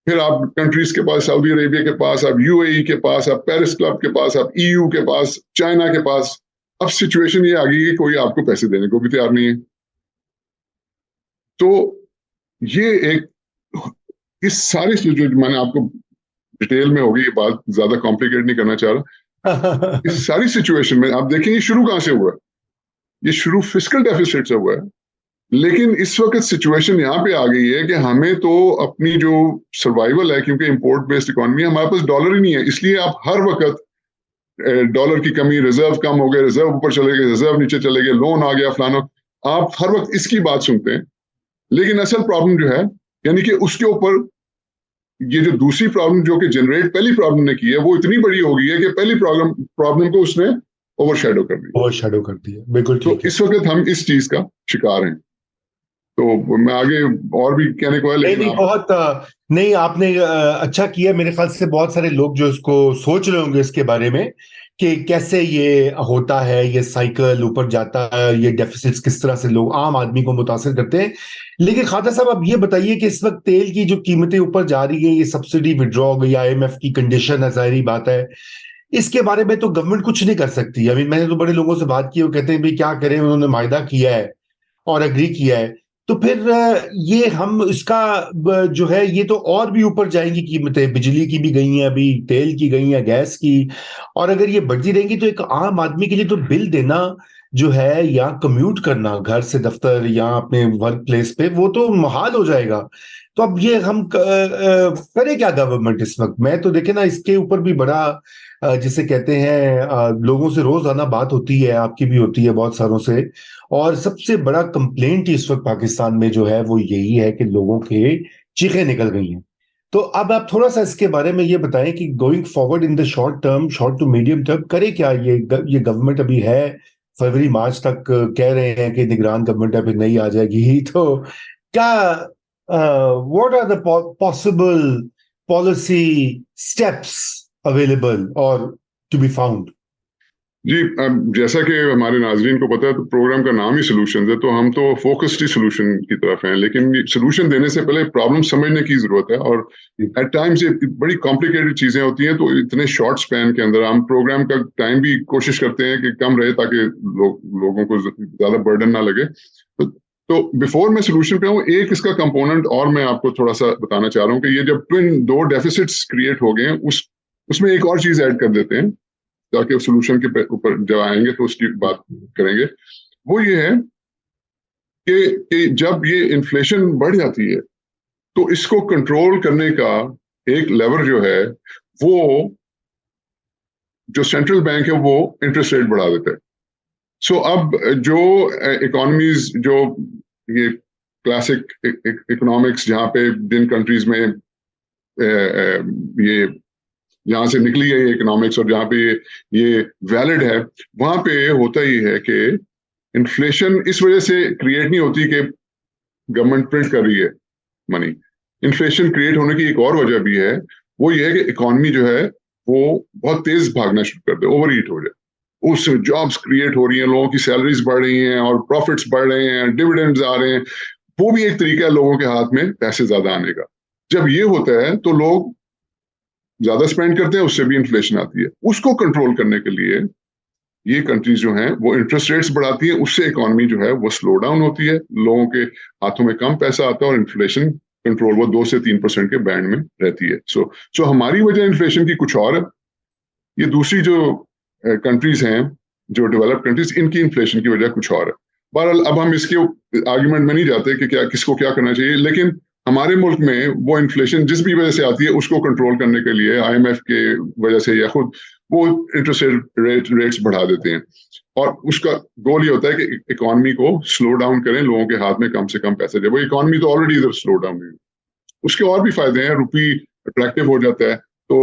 फिर आप कंट्रीज के पास, सऊदी अरेबिया के पास, आप यूएई के पास, आप पेरिस क्लब के पास, आप ईयू के पास, चाइना के पास। अब सिचुएशन ये आ गई कि कोई आपको पैसे देने को भी तैयार नहीं है। तो ये एक, इस सारी जो मैंने आपको डिटेल में होगी, ये बात ज्यादा कॉम्प्लिकेट नहीं करना चाह रहा। इस सारी सिचुएशन में आप देखेंगे शुरू कहां से हुआ है? ये शुरू फिस्कल डेफिसिट से हुआ है, लेकिन इस वक्त सिचुएशन यहाँ पे आ गई है कि हमें तो अपनी जो सर्वाइवल है, क्योंकि इंपोर्ट बेस्ड इकोनॉमी है, हमारे पास डॉलर ही नहीं है, इसलिए आप हर वक्त डॉलर की कमी, रिजर्व कम हो गए, रिजर्व ऊपर चले गए, रिजर्व नीचे चले गए, लोन आ गया, फलाना, आप हर वक्त इसकी बात सुनते हैं। लेकिन असल प्रॉब्लम जो है, यानी कि उसके ऊपर ये जो दूसरी प्रॉब्लम जो कि जनरेट पहली प्रॉब्लम ने की है, वो इतनी बड़ी हो गई है कि पहली प्रॉब्लम को उसने ओवरशैडो कर दिया, ओवरशैडो कर दिया। बिल्कुल तो ठीक है। इस वक्त हम इस चीज का शिकार हैं। तो मैं आगे और भी कहने को है, नहीं लेकिन नहीं, बहुत नहीं, आपने अच्छा किया। मेरे ख्याल से बहुत सारे लोग जो इसको सोच रहे होंगे इसके बारे में कि कैसे ये होता है, ये साइकिल ऊपर जाता है, ये डेफिसिट्स किस तरह से लोग, आम आदमी को मुतासिर करते हैं। लेकिन खातर साहब, अब ये बताइए कि इस वक्त तेल की जो कीमतें ऊपर जा रही है, ये सब्सिडी विड्रॉ हो गई, आईएमएफ की कंडीशन है, जाहिर बात है, इसके बारे में तो गवर्नमेंट कुछ नहीं कर सकती। आई मीन, मैंने तो बड़े लोगों से बात की, वो कहते हैं भाई क्या करें, उन्होंने मायदा किया है और एग्री किया है, तो फिर ये हम इसका जो है, ये तो और भी ऊपर जाएंगी कीमतें, बिजली की भी गई हैं, अभी तेल की गई हैं, गैस की, और अगर ये बढ़ती रहेंगी तो एक आम आदमी के लिए तो बिल देना जो है, या कम्यूट करना घर से दफ्तर या अपने वर्क प्लेस पे, वो तो मुहाल हो जाएगा। तो अब ये हम करें क्या गवर्नमेंट इस वक्त? मैं तो देखे ना, इसके ऊपर भी बड़ा जिसे कहते हैं लोगों से रोजाना बात होती है, आपकी भी होती है बहुत सारों से, और सबसे बड़ा कंप्लेंट इस वक्त पाकिस्तान में जो है वो यही है कि लोगों के चीखें निकल गई हैं। तो अब आप थोड़ा सा इसके बारे में ये बताएं कि going forward in the short term, short to medium term, करे क्या ये गवर्नमेंट? अभी है फरवरी मार्च तक, कह रहे हैं कि निगरान गवर्नमेंट है, फिर नहीं आ जाएगी, तो क्या what are the possible policy steps available or to be found? जी, अब जैसा कि हमारे नाजरीन को पता है, तो प्रोग्राम का नाम ही सॉल्यूशंस है, तो हम तो फोकस्ड ही सॉल्यूशन की तरफ हैं, लेकिन सॉल्यूशन देने से पहले प्रॉब्लम समझने की जरूरत है, और एट टाइम्स ये बड़ी कॉम्प्लिकेटेड चीजें होती हैं, तो इतने शॉर्ट स्पैन के अंदर हम प्रोग्राम का टाइम भी कोशिश करते हैं कि कम रहे, ताकि लोगों को ज्यादा बर्डन ना लगे। तो बिफोर मैं सोल्यूशन पे हूँ, एक इसका कंपोनेंट और मैं आपको थोड़ा सा बताना चाह रहा हूँ कि ये जब ट्विन दो डेफिसिट्स क्रिएट हो गए हैं, उसमें एक और चीज ऐड कर देते हैं, ताकि सोल्यूशन के ऊपर जब आएंगे तो उसकी बात करेंगे। वो ये है कि जब ये इन्फ्लेशन बढ़ जाती है, तो इसको कंट्रोल करने का एक लेवर जो है, वो जो सेंट्रल बैंक है वो इंटरेस्ट रेट बढ़ा देता है। सो अब जो इकोनॉमीज, जो ये क्लासिक इकोनॉमिक्स जहाँ पे जिन कंट्रीज में ये यहाँ से निकली है ये इकोनॉमिक्स और जहाँ पे ये वैलिड है, वहां पे होता ही है कि इन्फ्लेशन इस वजह से क्रिएट नहीं होती कि गवर्नमेंट प्रिंट कर रही है मनी। इन्फ्लेशन क्रिएट होने की एक और वजह भी है, वो ये है कि इकोनॉमी जो है वो बहुत तेज भागना शुरू कर दे, ओवर हीट हो जाए, उससे जॉब्स क्रिएट हो रही हैं, लोगों की सैलरीज बढ़ रही हैं और प्रॉफिट्स बढ़ रहे हैं, डिविडेंड्स आ रहे हैं, वो भी एक तरीका है लोगों के हाथ में पैसे ज्यादा आने का। जब ये होता है तो लोग ज्यादा स्पेंड करते हैं, उससे भी इन्फ्लेशन आती है। उसको कंट्रोल करने के लिए ये कंट्रीज जो हैं वो इंटरेस्ट रेट्स बढ़ाती है, उससे इकोनॉमी जो है वो स्लो डाउन होती है, लोगों के हाथों में कम पैसा आता है और इन्फ्लेशन कंट्रोल वो 2 से 3% के बैंड में रहती है। सो हमारी वजह इन्फ्लेशन की कुछ और है, ये दूसरी जो कंट्रीज हैं जो डेवलप्ड कंट्रीज, इनकी इन्फ्लेशन की वजह कुछ और है। बहरहाल अब हम इसके आर्ग्यूमेंट में नहीं जाते कि क्या किसको क्या करना चाहिए, लेकिन हमारे मुल्क में वो इन्फ्लेशन जिस भी वजह से आती है उसको कंट्रोल करने के लिए IMF के वजह से या खुद वो इंटरेस्ट रेट्स बढ़ा देते हैं और उसका गोल ये होता है कि इकोनॉमी को स्लो डाउन करें, लोगों के हाथ में कम से कम पैसे दे। वो इकोनॉमी तो ऑलरेडी इधर स्लो डाउन हुई, उसके और भी फायदे हैं, रुपी अट्रैक्टिव हो जाता है तो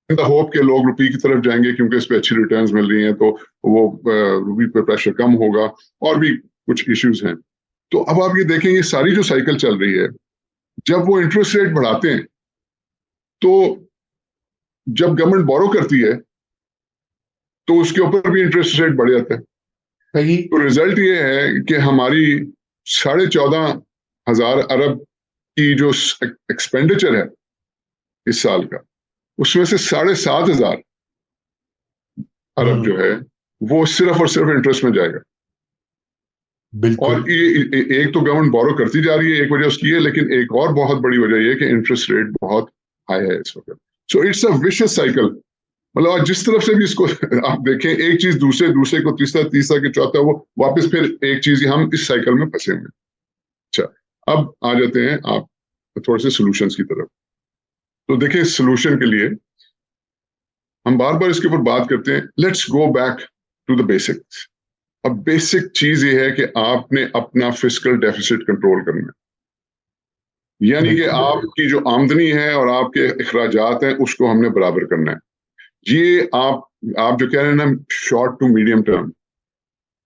इन द होप के लोग रुपी की तरफ जाएंगे क्योंकि इस पे अच्छी रिटर्न्स मिल रही हैं, तो वो रुपी पे प्रेशर कम होगा और भी कुछ इश्यूज हैं। तो अब आप ये देखें, ये सारी जो साइकिल चल रही है, जब वो इंटरेस्ट रेट बढ़ाते हैं तो जब गवर्नमेंट बोरो करती है तो उसके ऊपर भी इंटरेस्ट रेट बढ़ जाता है। सही। तो रिजल्ट ये है कि हमारी 14,500 अरब की जो एक्सपेंडिचर है इस साल का, उसमें से 7,500 अरब जो है वो सिर्फ और सिर्फ इंटरेस्ट में जाएगा। बिल्कुल। और ये एक तो गवर्नमेंट बोरो करती जा रही है, एक वजह उसकी है, लेकिन एक और बहुत बड़ी वजह ये है कि इंटरेस्ट रेट बहुत हाई है इस वक्त। So it's a vicious cycle, मतलब जिस तरफ से भी इसको आप देखें, एक चीज दूसरे दूसरे को तीसरा, तीसरा के चौथा, वो वापस फिर एक चीज, हम इस साइकिल में फंसे हुए। अच्छा, अब आ जाते हैं आप थोड़े से सोल्यूशंस की तरफ। तो देखिए, सोल्यूशन के लिए हम बार बार इसके ऊपर बात करते हैं, let's go back to the basics. अब बेसिक चीज ये है कि आपने अपना फिस्कल डेफिसिट कंट्रोल करना है, यानी कि आपकी जो आमदनी है और आपके अखराजात हैं उसको हमने बराबर करना है। ये आप जो कह रहे हैं ना, short to medium term,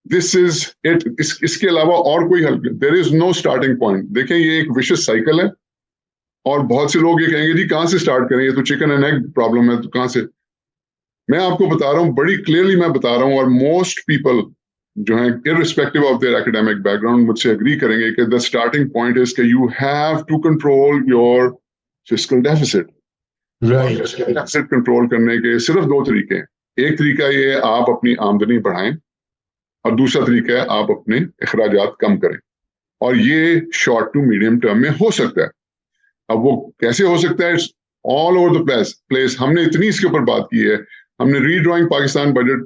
this is it. इसके अलावा और कोई हल, there is no starting point. देखें, ये एक विशियस साइकिल है और बहुत से लोग ये कहेंगे जी कहां से स्टार्ट करें, ये तो चिकन एंड एग प्रॉब्लम है, तो कहां से। मैं आपको बता रहा हूं, बड़ी क्लियरली मैं बता रहा हूं, और मोस्ट पीपल जो है irrespective of their academic background मुझसे एग्री करेंगे कि द स्टार्टिंग पॉइंट इज कि you have to control your fiscal deficit. Right. Deficit control करने के सिर्फ 2 तरीके हैं। एक तरीका ये है आप अपनी आमदनी बढ़ाएं और दूसरा तरीका है आप अपने अखराजात कम करें, और ये शॉर्ट टू मीडियम टर्म में हो सकता है। अब वो कैसे हो सकता है, it's all over the place. हमने इतनी इसके ऊपर बात की है, हमने रीड्रॉइंग पाकिस्तान बजट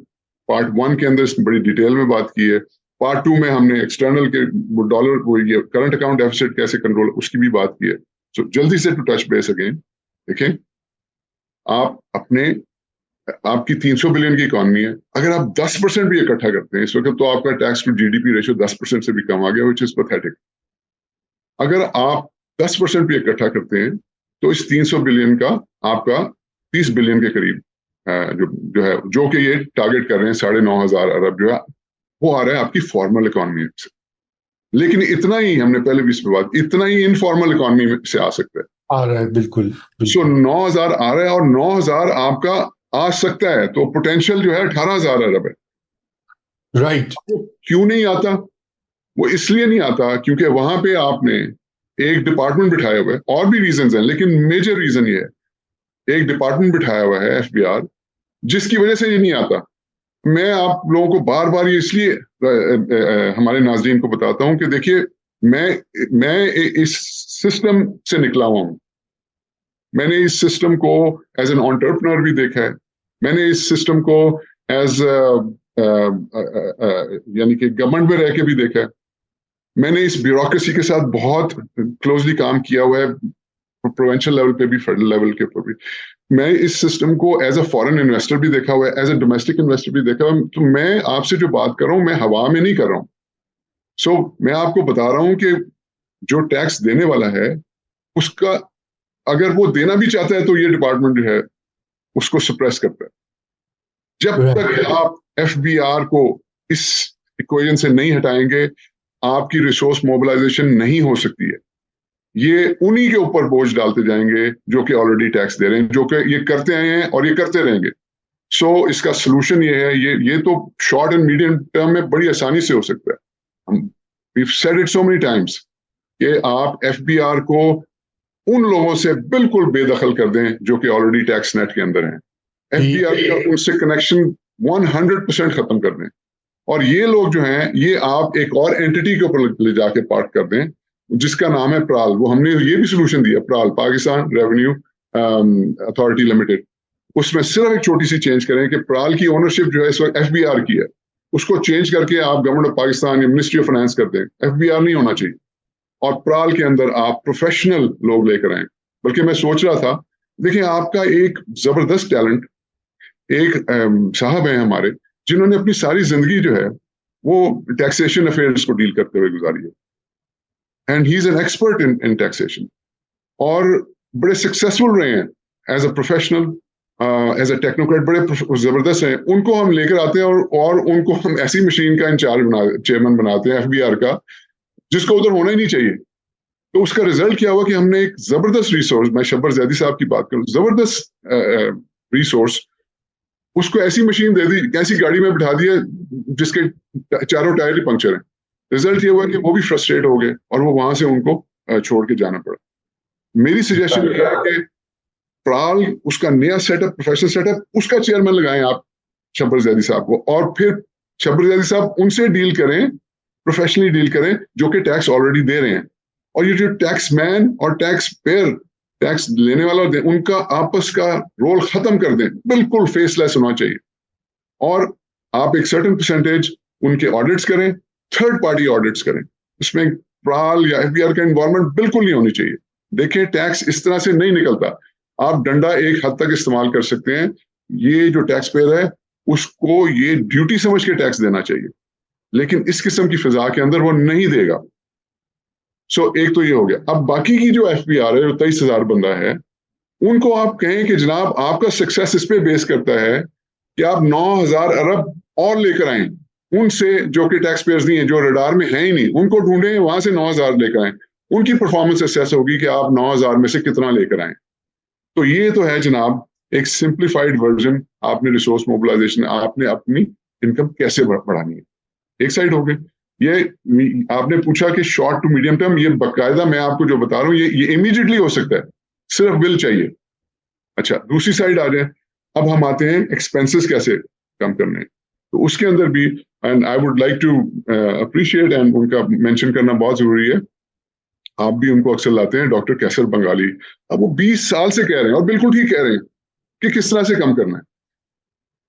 पार्ट 1 के अंदर बड़ी डिटेल में बात की है, पार्ट 2 में हमने एक्सटर्नल के डॉलर, वो ये करंट अकाउंट डेफिसिट कैसे कंट्रोल, उसकी भी बात की है। सो जल्दी से टू टच बेस अगेन। देखें, आप अपने, आपकी 300 बिलियन की इकॉनमी है, अगर आप 10% भी इकट्ठा करते हैं इस वक्त, तो आपका टैक्स टू GDP रेशियो 10% से भी कम आ गया, विच इज पैथेटिक। अगर आप 10% भी इकट्ठा करते हैं तो इस 300 बिलियन का आपका 30 बिलियन के करीब जो है, जो कि ये टारगेट कर रहे हैं 9,500 अरब जो है, वो आ रहा है आपकी फॉर्मल इकोनॉमी से। लेकिन इतना ही, हमने पहले भी इस पर बात, इतना ही इनफॉर्मल इकोनॉमी से आ सकता है, आ रहा है। बिल्कुल। सो 9,000 आ रहा है, और 9,000 आपका आ सकता है, तो पोटेंशियल जो है 18,000 अरब है। राइट। क्यों नहीं आता? वो इसलिए नहीं आता क्योंकि वहां पे आपने एक डिपार्टमेंट बिठाया हुआ है, और भी रीजंस हैं, लेकिन मेजर रीजन ये है, एक डिपार्टमेंट बिठाया हुआ है FBR, जिसकी वजह से ये नहीं आता। मैं आप लोगों को बार बार ये इसलिए हमारे नाज़रीन को बताता हूं कि देखिए, मैं इस सिस्टम से निकला हुआ हूं, मैंने इस सिस्टम को एज एन एंटरप्रेन्योर भी देखा है, मैंने इस सिस्टम को एज यानी कि गवर्नमेंट में रह के भी देखा है, मैंने इस ब्यूरोक्रेसी के साथ बहुत क्लोजली काम किया हुआ है, प्रोविंशियल लेवल पे भी, फेडरल लेवल के ऊपर भी। मैं इस सिस्टम को एज अ फॉरेन इन्वेस्टर भी देखा हुआ है, एज अ डोमेस्टिक इन्वेस्टर भी देखा हुआ है। तो मैं आपसे जो बात कर रहा हूँ, मैं हवा में नहीं कर रहा हूँ। सो मैं आपको बता रहा हूँ कि जो टैक्स देने वाला है उसका, अगर वो देना भी चाहता है तो ये डिपार्टमेंट जो है उसको सप्रेस करता है। जब तक आप एफबीआर को इस इक्वेशन से नहीं हटाएंगे, आपकी रिसोर्स मोबिलाइजेशन नहीं हो सकती है। ये उन्हीं के ऊपर बोझ डालते जाएंगे जो कि ऑलरेडी टैक्स दे रहे हैं, जो कि ये करते आए हैं और ये करते रहेंगे। सो इसका सोल्यूशन ये है, ये तो शॉर्ट एंड मीडियम टर्म में बड़ी आसानी से हो सकता है। we've said it so many times कि आप एफबीआर को उन लोगों से बिल्कुल बेदखल कर दें जो कि ऑलरेडी टैक्स नेट के अंदर हैं। एफबीआर का उनसे कनेक्शन 100% खत्म कर दें, और ये लोग जो हैं ये आप एक और एंटिटी के ऊपर ले जाके पार्क कर दें जिसका नाम है प्राल। वो हमने ये भी सोल्यूशन दिया, प्राल, पाकिस्तान रेवेन्यू अथॉरिटी लिमिटेड। उसमें सिर्फ एक छोटी सी चेंज करें कि प्राल की ओनरशिप जो है इस वक्त एफबीआर की है, उसको चेंज करके आप गवर्नमेंट ऑफ पाकिस्तान या मिनिस्ट्री ऑफ फाइनेंस कर दें। एफबीआर नहीं होना चाहिए, और प्राल के अंदर आप प्रोफेशनल लोग लेकर आए। बल्कि मैं सोच रहा था, देखिए आपका एक जबरदस्त टैलेंट, एक साहब हैं हमारे जिन्होंने अपनी सारी जिंदगी जो है वो टैक्सेशन अफेयर्स को डील करते हुए गुजारी है, and he is an expert in taxation, और बड़े सक्सेसफुल रहे हैं as a professional, as a technocrat, बड़े जबरदस्त हैं। उनको हम लेकर आते हैं और उनको हम ऐसी मशीन का इंचार्ज चेयरमैन बनाते हैं एफबीआर का, जिसको उधर होना ही नहीं चाहिए। तो उसका रिजल्ट क्या हुआ कि हमने एक जबरदस्त रिसोर्स, मैं शब्बर जैदी साहब की बात करूं, जबरदस्त रिसोर्स, उसको ऐसी मशीन दे दी, ऐसी गाड़ी में बिठा दिया जिसके चारों टायर ही पंक्चर हैं। रिजल्ट ये हुआ कि वो भी फ्रस्ट्रेट हो गए और वो वहां से उनको छोड़ के जाना पड़ा। मेरी सजेशन ये है कि प्राल, उसका नया सेटअप, प्रोफेशनल सेटअप, उसका चेयरमैन लगाएं आप शब्बर जैदी साहब को, और फिर शब्बर जैदी साहब उनसे डील करें, प्रोफेशनली डील करें, जो कि टैक्स ऑलरेडी दे रहे हैं। और ये जो टैक्स मैन और टैक्स पेयर, टैक्स लेने वाला, उनका आपस का रोल खत्म कर दें, बिल्कुल फेसलेस होना चाहिए। और आप एक सर्टेन परसेंटेज उनके ऑडिट्स करें, थर्ड पार्टी ऑडिट्स करें, इसमें प्राल या एफबीआर का इन्वॉल्वमेंट बिल्कुल नहीं होनी चाहिए। देखिए टैक्स इस तरह से नहीं निकलता, आप डंडा एक हद तक इस्तेमाल कर सकते हैं, ये जो टैक्स पेयर है उसको ये ड्यूटी समझ के टैक्स देना चाहिए, लेकिन इस किस्म की फिजा के अंदर वो नहीं देगा। सो एक तो ये हो गया। अब बाकी की जो एफबीआर है, जो 23,000 बंदा है, उनको आप कहें कि जनाब आपका सक्सेस इस पे बेस करता है कि आप 9,000 अरब और लेकर आए उनसे, जो कि टैक्स पेयर्स नहीं है, जो रडार में है ही नहीं, उनको ढूंढें, वहां से 9,000 लेकर आए, उनकी परफॉर्मेंस असेस होगी कि आप 9,000 में से कितना लेकर आए। तो ये तो है जनाब एक सिंप्लीफाइड वर्जन। आपने रिसोर्स मोबिलाइजेशन, आपने अपनी इनकम कैसे बढ़ानी है, एक साइड हो गई। ये आपने पूछा कि शॉर्ट टू मीडियम टर्म, ये बाकायदा मैं आपको जो बता रहा हूँ ये इमीडिएटली हो सकता है, सिर्फ विल चाहिए। अच्छा, दूसरी साइड आ जाए, अब हम आते हैं एक्सपेंसेस कैसे कम करने। तो उसके अंदर भी, and I would like to appreciate, and उनका मेंशन करना बहुत जरूरी है, आप भी उनको अक्सर लाते हैं, डॉक्टर कैसर बंगाली। अब वो 20 साल से कह रहे हैं और बिल्कुल ठीक कह रहे हैं कि किस तरह से कम करना है।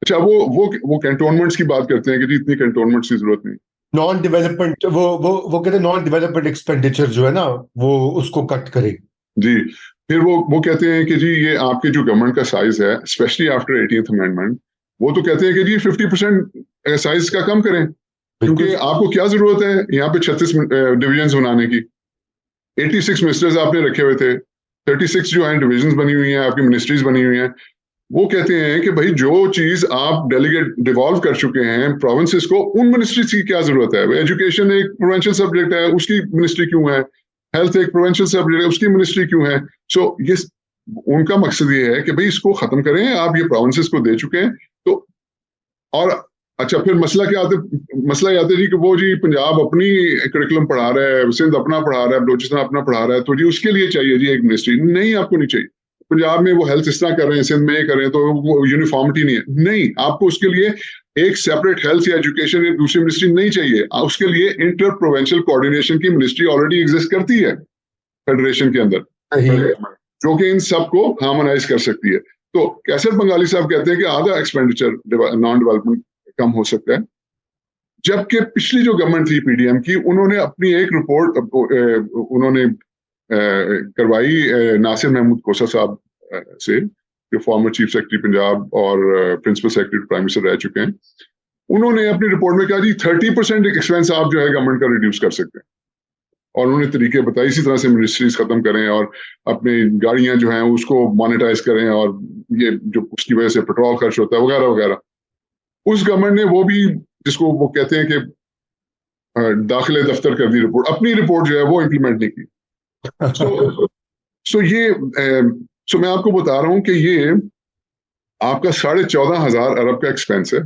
अच्छा, वो कैंटोनमेंट्स की बात करते हैं कि जी इतनी कैंटोनमेंट्स की जरूरत नहीं। नॉन डेवलपमेंट, वो कहते हैं नॉन डेवलपमेंट एक्सपेंडिचर जो है ना, वो उसको कट करे जी। फिर वो कहते हैं कि जी ये आपके जो गवर्नमेंट का साइज है, स्पेशली आफ्टर 18th अमेंडमेंट, वो तो कहते हैं कि जी 50% साइज का कम करें, क्योंकि आपको क्या जरूरत है यहाँ पे 36 डिविजन बनाने की। 86 मिनिस्टर्स आपने रखे हुए थे, 36 जो है डिविजन बनी हुई हैं, आपकी मिनिस्ट्रीज बनी हुई हैं। वो कहते हैं कि भाई जो चीज आप डेलीगेट डिवॉल्व कर चुके हैं प्रोविंसेस को, उन मिनिस्ट्रीज की क्या जरूरत है। एजुकेशन एक प्रोविंशियल सब्जेक्ट है, उसकी मिनिस्ट्री क्यों है। हेल्थ एक प्रोविंशियल सब्जेक्ट है, उसकी मिनिस्ट्री क्यों है। सो ये उनका मकसद ये है कि भाई इसको खत्म करें, आप ये प्रोविंसेस को दे चुके हैं। तो और अच्छा, फिर मसला क्या आता है, मसला ये आता है जी कि वो जी पंजाब अपनी करिकुलम पढ़ा रहा है, सिंध अपना पढ़ा रहा है, बलोचिस्तान अपना पढ़ा रहा है, तो जी उसके लिए चाहिए जी एक मिनिस्ट्री। नहीं, आपको नहीं चाहिए। पंजाब में वो हेल्थ इस तरह कर रहे हैं, सिंध में ये कर रहे हैं, तो वो यूनिफॉर्मिटी नहीं है। नहीं, आपको उसके लिए एक सेपरेट हेल्थ या एजुकेशन या दूसरी मिनिस्ट्री नहीं चाहिए। उसके लिए इंटर प्रोविंशियल कोऑर्डिनेशन की मिनिस्ट्री ऑलरेडी एग्जिस्ट करती है फेडरेशन के अंदर, जो कि इन सबको हार्मोनाइज कर सकती है। तो कैसर बंगाली साहब कहते हैं कि आधा एक्सपेंडिचर नॉन डेवलपमेंट कम हो सकता है। जबकि पिछली जो गवर्नमेंट थी पीडीएम की, उन्होंने अपनी एक रिपोर्ट उन्होंने करवाई नासिर महमूद कोसा साहब से, जो फॉर्मर चीफ सेक्रेटरी पंजाब और प्रिंसिपल सेक्रेटरी प्राइम मिनिस्टर रह चुके हैं। उन्होंने अपनी रिपोर्ट में कहा जी 30% एक्सपेंस आप जो है गवर्नमेंट का रिड्यूस कर सकते हैं। और उन्होंने तरीके बताए इसी तरह से मिनिस्ट्रीज खत्म करें और अपनी गाड़ियां जो हैं उसको मोनेटाइज करें और ये जो उसकी वजह से पेट्रोल खर्च होता है वगैरह वगैरह। उस गवर्नमेंट ने वो भी, जिसको वो कहते हैं कि दाखिले दफ्तर कर दी रिपोर्ट, अपनी रिपोर्ट जो है वो इम्प्लीमेंट नहीं की। सो मैं आपको बता रहा हूं कि ये आपका 14,500 अरब का एक्सपेंस है,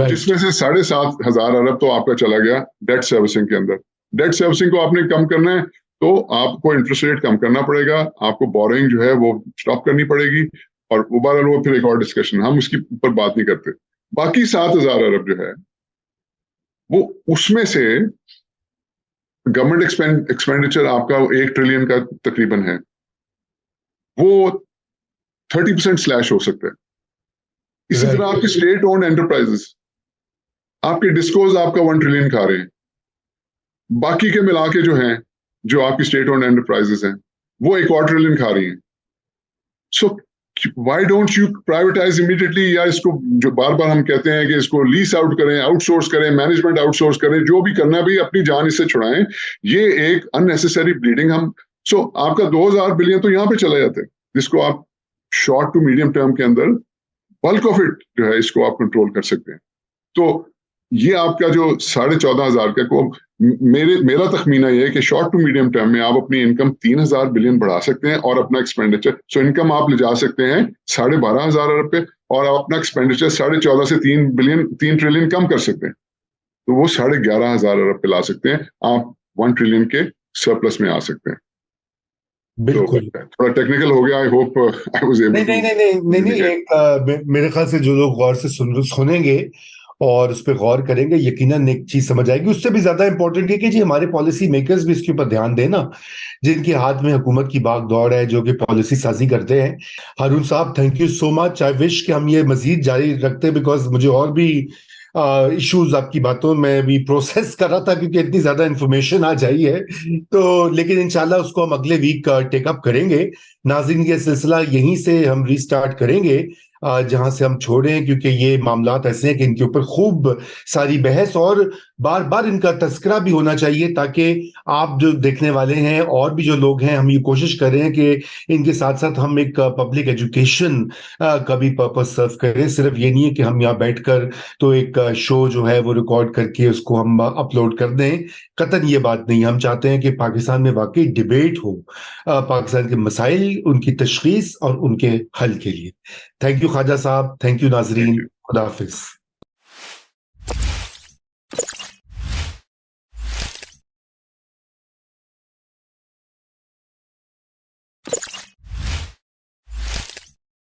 जिसमें से 7,500 अरब तो आपका चला गया डेट सर्विसिंग के अंदर। डेट सर्विसिंग को आपने कम करना है तो आपको इंटरेस्ट रेट कम करना पड़ेगा, आपको बोरिंग जो है वो स्टॉप करनी पड़ेगी, और ओवरऑल वो फिर एक और डिस्कशन, हम उसकी ऊपर बात नहीं करते। बाकी 7,000 अरब जो है वो, उसमें से गवर्नमेंट एक्सपेंडिचर आपका 1 ट्रिलियन का तकरीबन है, वो 30% स्लैश हो सकता है। इसी तरह आपके स्टेट ओन्ड एंटरप्राइजेस, आपके डिस्कोज आपका 1 ट्रिलियन खा रहे हैं, बाकी के मिला के जो हैं, जो आपकी स्टेट ओन्ड एंटरप्राइजेस हैं, वो 1/4 ट्रिलियन खा रही हैं। So why don't you privatise immediately, या इसको जो बार बार हम कहते हैं कि इसको लीज आउट करें, आउटसोर्स करें, मैनेजमेंट आउटसोर्स करें, जो भी करना है भाई अपनी जान इससे छुड़ाएं। ये एक अननेसेसरी ब्लीडिंग हम, आपका 2,000 बिलियन तो यहाँ पे चला जाता है, जिसको आप शॉर्ट टू मीडियम टर्म के अंदर बल्क ऑफ इट जो है इसको आप कंट्रोल कर सकते हैं। तो ये आपका जो 14,500 का को, मेरा तखमीना ये है कि शॉर्ट टू मीडियम टर्म में आप अपनी इनकम 3,000 बिलियन बढ़ा सकते हैं और अपना एक्सपेंडिचर, इनकम आप ले जा सकते हैं 12,500 अरब पे, और आप अपना एक्सपेंडिचर 14.5 से 3 ट्रिलियन कम कर सकते हैं, तो वो 11,500 अरब पे ला सकते हैं, आप 1 ट्रिलियन के सरप्लस में आ सकते हैं। बिल्कुल। तो थोड़ा टेक्निकल हो गया, I hope I was able to. नहीं, एक मेरे ख्याल से जो लोग गौर से सुनेंगे और उस पर गौर करेंगे, यकीनन एक चीज समझ आएगी। उससे भी ज्यादा इंपॉर्टेंट है कि जी हमारे पॉलिसी मेकर्स भी इसके ऊपर ध्यान देना, जिनके हाथ में हुकूमत की बाग दौड़ है, जो कि पॉलिसी साजी करते हैं। हारून साहब, thank you so much. I wish कि हम ये मजीद जारी रखते, बिकॉज मुझे और भी इश्यूज आपकी बातों में भी प्रोसेस कर रहा था, क्योंकि इतनी ज्यादा इंफॉर्मेशन आ जाई है। तो लेकिन इंशाल्लाह उसको हम अगले वीक टेकअप करेंगे। नाज़रीन, ये सिलसिला यहीं से हम रीस्टार्ट करेंगे जहां से हम छोड़ें, क्योंकि ये मामलात ऐसे हैं कि इनके ऊपर खूब सारी बहस और बार बार इनका तस्करा भी होना चाहिए, ताकि आप जो देखने वाले हैं और भी जो लोग हैं, हम ये कोशिश कर रहे हैं कि इनके साथ साथ हम एक पब्लिक एजुकेशन का भी पर्पस सर्व करें। सिर्फ ये नहीं है कि हम यहाँ बैठकर तो एक शो जो है वो रिकॉर्ड करके उसको हम अपलोड कर दें। कतई ये बात नहीं, हम चाहते हैं कि पाकिस्तान में वाकई डिबेट हो पाकिस्तान के मसाइल, उनकी तशखीस और उनके हल के लिए। Thank you Khwaja Sahab, thank you नाजरीन, खुदा हाफिज।